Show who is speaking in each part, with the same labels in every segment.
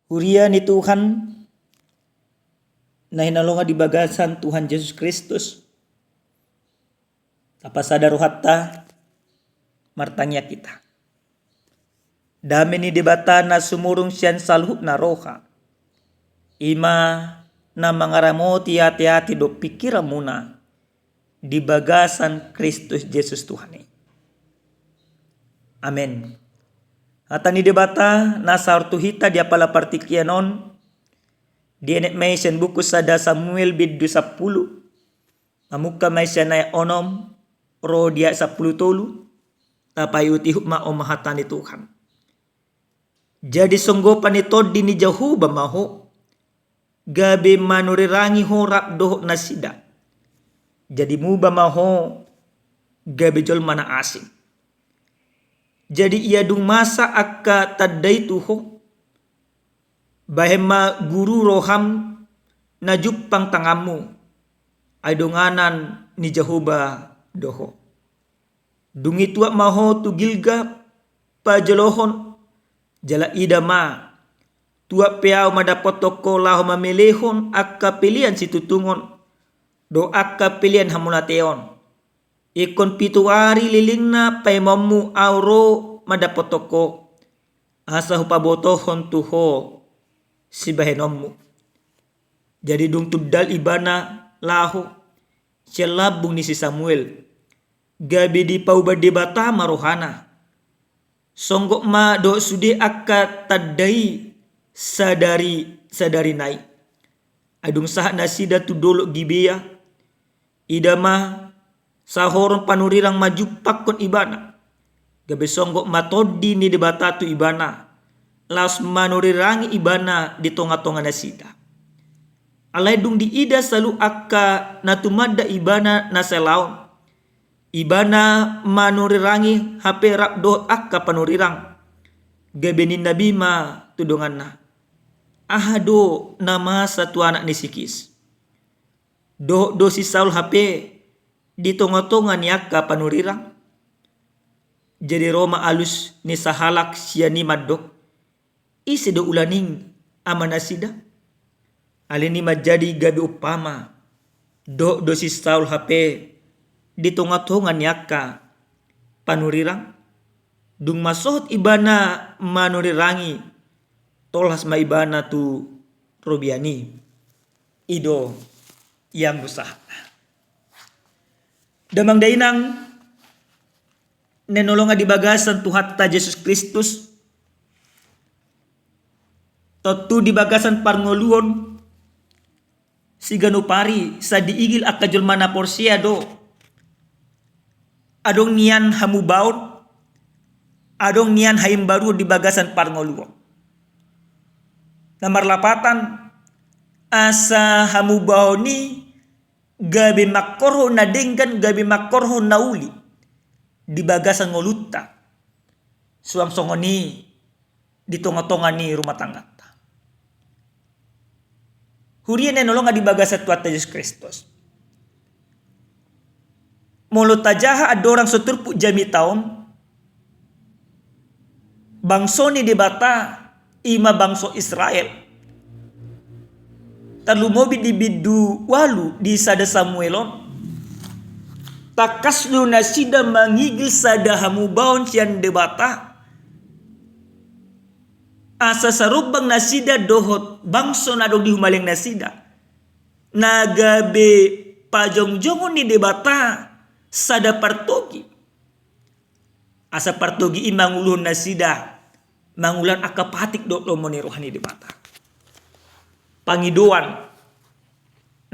Speaker 1: Huria ni Tuhan na hinalonga di bagasan Tuhan Yesus Kristus. Apa sadar hatta martanya kita. Dami ni debata na sumurong siyan salhub na roha. Ima na mangaramoti hati-hati do pikiran muna di bagasan Kristus Yesus Tuhan. Amen. Hata ni debata nasa ortuhita dia pala partikianon di enet maisen buku sada Samuel biddu 10 amuka maisen na onom ro dia 10 tolu tapayuti hukma omahatani Tuhan. Jadi songgopan ni todi ni Jahuba maho gabe manurirangi horap doh nasida. Jadi muba maho gabe jol mana asing. Jadi ia dung masa akka tadai tuho bahema guru roham na juppang tangamu ay dunganan ni Jahuba doho. Dungi tuak maho tu gilga pajolohon jala idama tuak peau madapat toko laho mamelehon akka pilihan situtungon do akka pilihan hamulateon. Ikon pituari lilingna paimamu auro madapotoko asa hupabotohon tuho si bahenommu. Jadi dung tudal ibana laho selabung ni si Samuel gabi di pauba debata marohana songgok ma do sude akka tadai sadari nai adung sah nasida tu dolok gibea idama sahoron panurirang maju pakon ibana. Gabe songgok matodi ni debata tu ibana. Laos manurirangi ibana di tonga-tonga nasida. Alay dung di ida selalu akka natumada ibana naselaon. Ibana manurirangi hape rapdo akka panurirang. Gabe ni nabi ma tudongan na. Ahado nama satu anak ni sikis. Do si Saul hape di tonga-tonga ni akka panurirang. Jadi Roma alus ni sahalak siya ni madok. Isi do ulaning amanasida. Alini majadi gabi upama. Do si Saul hape di tonga-tonga ni akka panurirang. Dung masohot ibana manurirangi. Tolas ma ibana tu robiani. Ido yang besar. Damang dainang nenolonga di bagasan Tuhan ta Yesus Kristus totu di bagasan parngoluon si ganupari sa diigil akka julmana porsia do adong nian hamubaon adong nian haim baru di bagasan parngoluon. Nomor 8 asa hamubaon ni gabi makorho na denggan gabi makorho na uli di bagasan ngolutta suam songoni di tonga-tonga ni rumah tangga. Hurian nolonga di bagasan Tuhan Yesus Kristus. Mulut tajaha adorang seturpu jami taon bangso ni debata ima bangso Israel. Talumobi di bidu walu di sada Samuelon. Takaslu nasida mangigil sada hamubaon siyan debata. Asa sarubang nasida dohot bangso na dong dihumaling nasida. Nagabe pajong-jongon ni debata sada partogi. Asa partogi imang ulun nasida. Mangulan akapatik do lomoni rohani debata. Pangiduan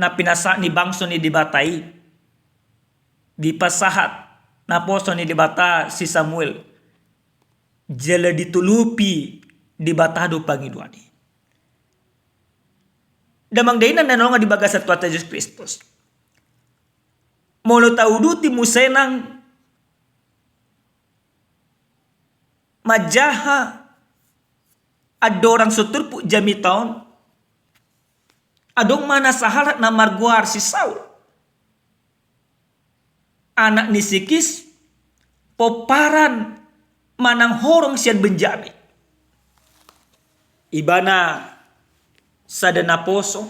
Speaker 1: na pinasa ni bangso ni dibatai di pasahat na poso ni dibata si Samuel jala ditulupi dibatado pangiduan ni damang dainan na nga di bagasat Tuhan Yesus Kristus molo tauduti musenang majaha adorang suturpu jami taon adong mana sahalat na marguar si Saul. Anak ni Sikis poparan manang horong siyan Benjamin. ibana sada naposo,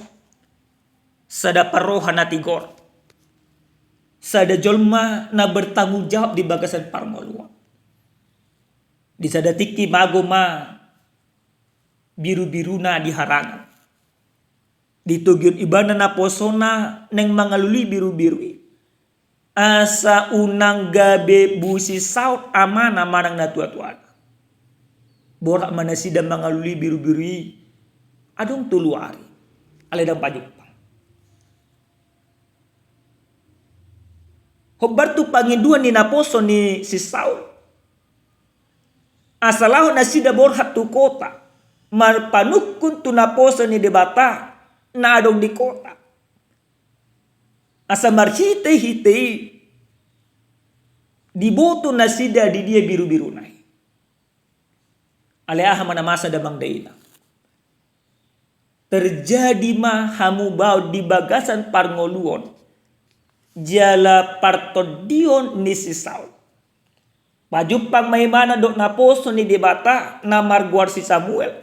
Speaker 1: sada paroha na tigor, sada jolma na bertanggung jawab di bagasan parmoluan. Di sada tiki magoma biru-biruna di harangan. Di tugyun ibana na posona neng mangaluli biru-birui. Asa unang gabe busi saut amana manang natua-tuan. Borak mana sida mangaluli biru-birui. Adong tuluari. Aledang pajupang. Hobar tu panginduan ni naposo ni si Saul. Asalaho na sida borhat tu kota. Marpanukun tu naposo ni debata. Na adong di kota. Asa marhite-hite. Diboto na sida di dia biru-biru nai. Aleaha mana masa damang daina. Terjadi mah hamu bau di bagasan parngoluon. Jala partodion ni si Saul. Pajupang may mana dok naposo ni debata na marguar si Samuel.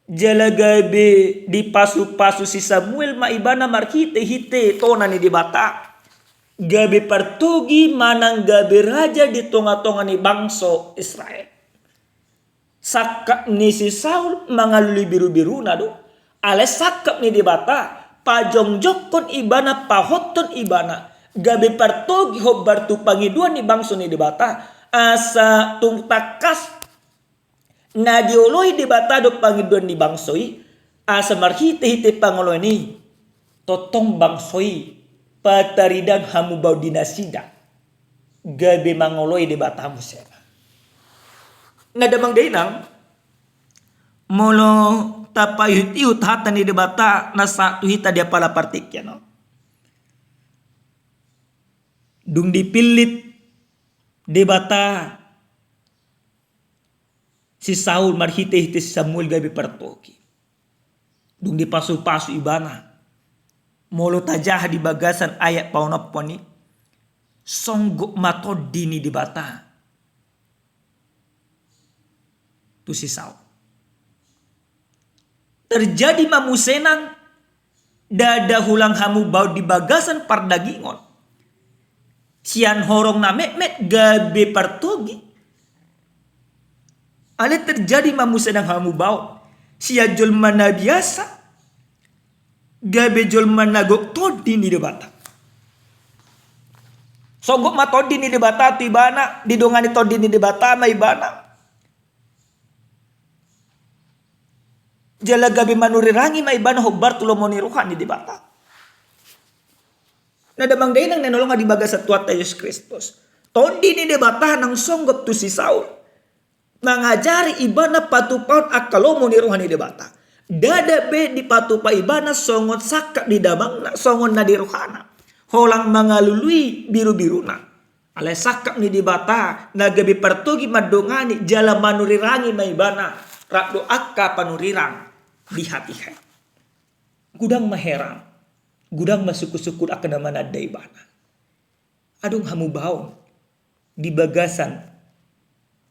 Speaker 1: Jala gabe di pasu-pasu si Samuel maibana marhite-hite tona ni debata. Gabe partogi manang gabe raja di tonga-tonga ni bangso Israel. Sakap ni si Saul mangaluli biru-biru na do. Ale sakap ni debata pajongjokon ibana pahoton ibana. Gabe partogi hobar tu pangiduan ni bangso ni debata. Asa tung takas na dioloi debata do pangiduan ni bangsoi. Asa marhite-hite pangoloy ni totong bangsoi pataridan hamu bau dinasida. Gabe mangoloi debata musena. Nadamang dainang molo tapayut-iut hata ni debata na satu hita dia pala partikya no. Dung dipilit debata si Saul marhite-hite si Samuel gabi partoki. Dung dipasu-pasu ibana. Molo tajah di bagasan ayat paunaponi. Songgok matodi ni debata. Tu si Saul. Terjadi mamusenang dada hulang hamu bau di bagasan pardagingon. Sian horong na met gabe partogi. Ale terjadi mamusenang hamu bau. Sia jolma na biasa. Gabe jolma na gok todi ni debata. Songgok matodi ni debata tu ibana. Didongani todi ni debata ma ibana. Jala gabi manurirangi ma ibana hobar tulo moni ruhan di debata. Nadamang dainang nanolong di bagas tuat Yesus Kristus. Tondi ni debata nang songgop tu si Saul. Mangajari ibana patupaun akalomo ni ruhan di debata. Dada be di patupa ibana songot sakak di damang na songon na di ruhana. Holang mangalului biru-biruna. Ale sakak ni debata nagabi partogi madongani jala manurirangi ma ibana. Rakdo akka panurirang di hati-hati. Gudang maherang. Gudang masuku-sukur akan nama nada ibana. Adong hamu baon. Di bagasan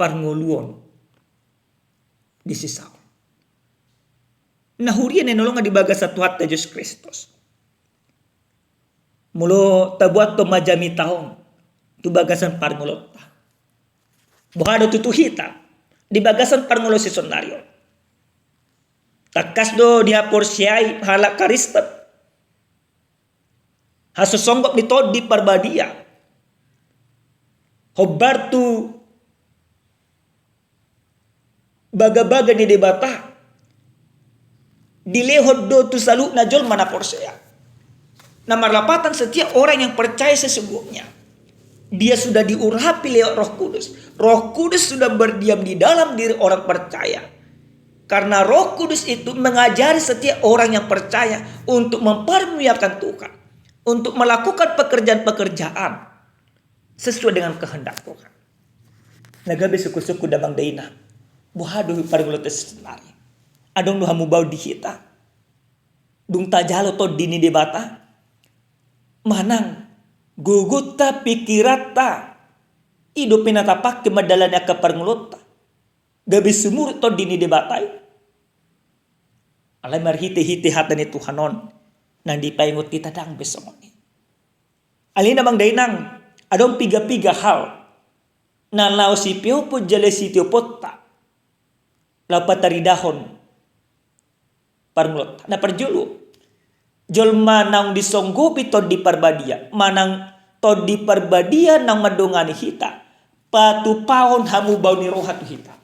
Speaker 1: parngoluon. Di si Saul. Nahurian yang nolong di bagasan Tuhan Yesus Kristus. Mulo tabuat to majami taong. Tu bagasan parngolota. Buhado tutuhita. Di bagasan parngolo si Sonario. Takas do dia porsiai halak karistet. Hasusonggok ni todi parbadia. Hobar tu baga-baga ni debata. Dilehod do tu salu na jol mana porsia. Na marlapatan setiap orang yang percaya sesungguhnya. Dia sudah diurapi lewat Roh Kudus. Roh Kudus sudah berdiam di dalam diri orang percaya. Karena Roh Kudus itu mengajari setiap orang yang percaya untuk mempermuliakan Tuhan. Untuk melakukan pekerjaan-pekerjaan sesuai dengan kehendak Tuhan. Nagabe suku-suku damang daina. Buhado pargulotes senari. Adong hamu bau di hita. Dung tajalo to dini debata. Manang guguta pikirata. Ido pinatapak kemadalannya ke parngulota. gabi sumur to dini debatai. Alay marhiti-hiti hatan ni Tuhanon nang di paingot kita dang besongoni. Alin namang dainang adong piga-piga hal na lao si piupo jale si tiopota lao pataridahon parmulot na parjulu jol manang disonggopi to di parbadia manang to di parbadia nang madongani hita patupahon hamu bau ni rohat hita.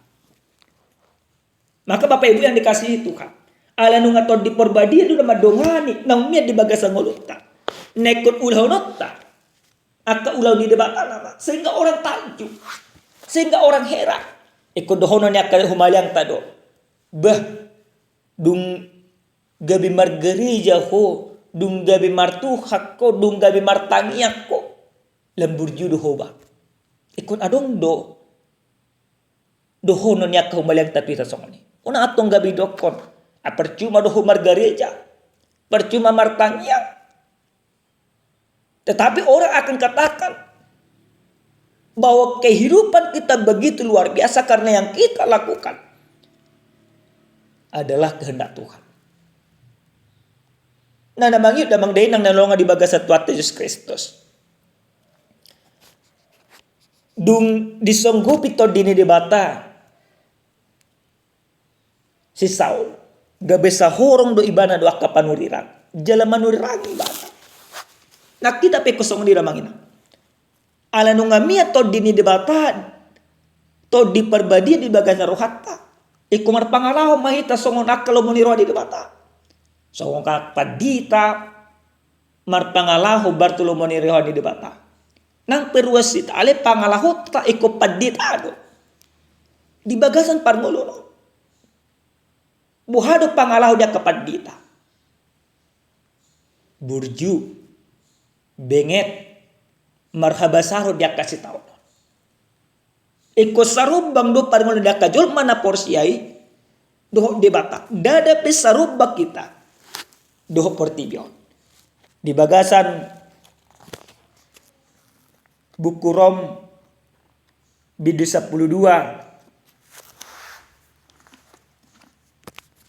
Speaker 1: Maka Bapak Ibu yang dikasihi Tuhan, ala nung ato di parbadia do madongani nang miat di bagasang ngolota nekot ulaw nota aka ulaw ni debata nama sehingga orang takjub, sehingga orang heran. Ikut dohono ni akal humalyang tado bah dung gabi margerija ho dung gabi martuhak ko dung gabi martangiak ko lembur judo hoba ikut adong dohono ni akal humalyang tatu ita songoni una atong gabi dokon percuma doho margereja percuma martangiak. Tetapi orang akan katakan bahwa kehidupan kita begitu luar biasa karena yang kita lakukan adalah kehendak Tuhan. Nah, namang yun, namang day nang nalonga di baga sa tuat Yesus Kristus. Dung disonggupi to dini debata si Saul gabe sa horong do ibana do akapanuriran jala manuriran ibana. Nakita pe kosong di ramang ina. Ala nung ngamia to dini debata to di perbadia di bagasa rohata. Ikumar pangalaho mahita songon akalo moniro di debata. Songon ka padita mar pangalaho Bartolo moniro di debata. Nang peruasit ale pangalaho ta iko padita do. Di bagasan parmolono. Buhado pangalaho dia kapadita. Burju benget marhabasaro dia kasih tahu. Iko sarubang do paringon dia kajol mana porsiai doh debata. Dada pe sarubang kita doh portibion. Di bagasan buku Rom bidul 12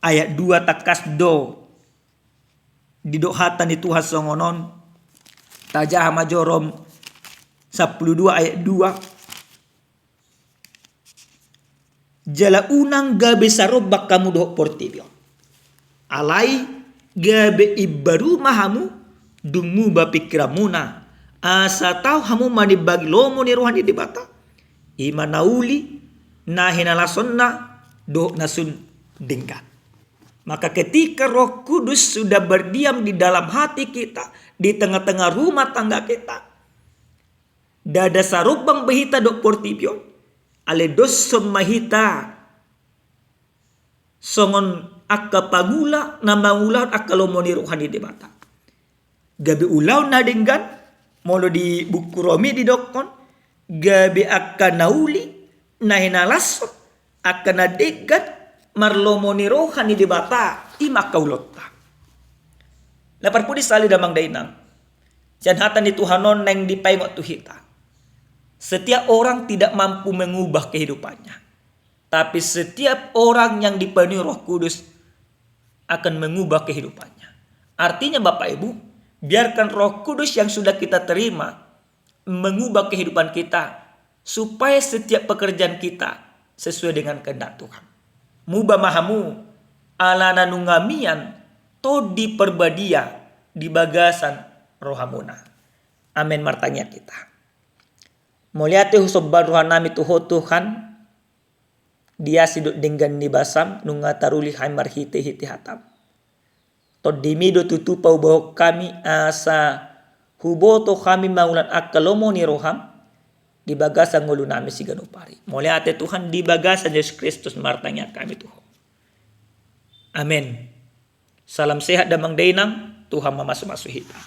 Speaker 1: ayat 2 takas do di dohatan itu hasongonon tajah majorom 12 ayat 2 jala unang gabe sarobak kamu doh portibio alai gabe ibaru mahamu dungu bapikramuna asa tau hamu mani bagi lomo ni rohani debata ima nauli nahinalason do nasun dingkat. Maka ketika Roh Kudus sudah berdiam di dalam hati kita, di tengah-tengah rumah tangga kita, dada sarubang behita dok portibio, ale dos mahita, songon akka pagula nama ulah akka lomoni rohani debata. Gabi ulau nadinggan, molo di buku Romi di dokon, gabi akka nauli, nahinalasot, akka nadinggan, marlomoni rohani debata ima kaulota. Lapar pudi sali damang dainang. Janhatan di Tuhanon neng dipaingot tuhita. Setiap orang tidak mampu mengubah kehidupannya. Tapi setiap orang yang dipenuhi Roh Kudus akan mengubah kehidupannya. Artinya Bapak Ibu, biarkan Roh Kudus yang sudah kita terima mengubah kehidupan kita supaya setiap pekerjaan kita sesuai dengan kehendak Tuhan. Muba mahamu ala nanungamian to di perbadia di bagasan rohamuna. Amin martanya kita. Moliate husoban rohanami tuho Tuhan dia sidut dengan ni basam nunga taruli hai marhite hiti hatam. To dimido tutupau bahwa kami asa huboto kami maulan akalomo ni roham di bagasan ngulu nami si ganupari. Mulai ate Tuhan di bagasan Yesus Kristus martanya kami Tuhan. Amin. Salam sehat damang dainang Tuhan mamasu-masu hita.